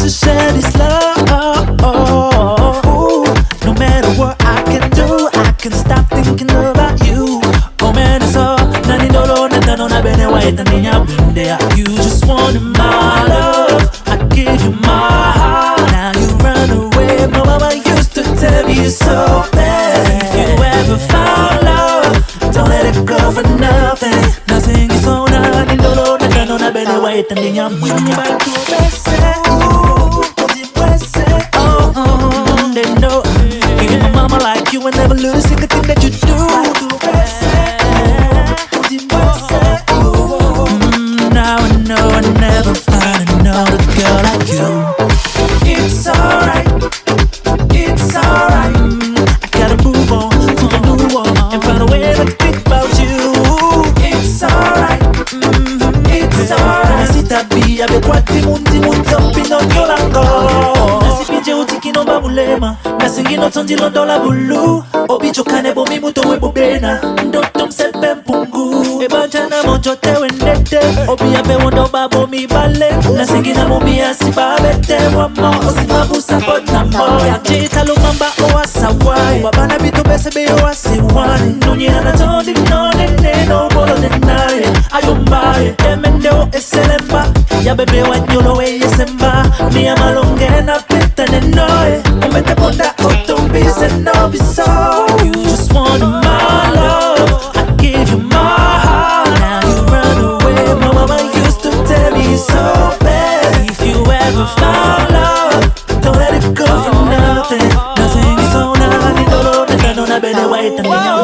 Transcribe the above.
to share this love. Ooh, no matter what I can do, I can stop thinking about you. Oh man, it's all nani dolo nanda no na bene wa etani nya binde. You just wanted my love, I give you my heart. Now you run away, my mama used to tell me you're so bad. If you ever found love, don't let it go for nothing. Nothing is so nani dolo nanda no na bene wa etani nya binde. They know even my mama like you and never lose a single thing that you do. Now I know I never find another girl like you. It's alright, it's alright. I gotta move on to a new one and find a way to think about you. It's alright, it's alright. Sitabi abekwati mundi mutopino nyolango. Nasipinje utikino babulema. Nasingino tondilo dola bulu. Obicho kane bomi muto webo bena. Ndotom sepe mpungu. Ebajana mojo tewe nete. Obi abe wondo babo mi bale. Nasingina momi asibabete. Wamo osimabusa potamo. Yajita lumamba owa sawai. Wabana bitu bese be owa siwani. Nunyina na tondi no nene no bolo nenare. Ayombaye emendeo eselemba. Ya bebe wanyolo we yesemba. Mi amalonge na pita nenoe. Umete ponda otombise no biso. You just wanted my love, I give you my heart. Now you run away, my mama used to tell me so bad. If you ever found love, don't let it go for nothing. Nothing is so nani dolo nana no na bene wa etani nya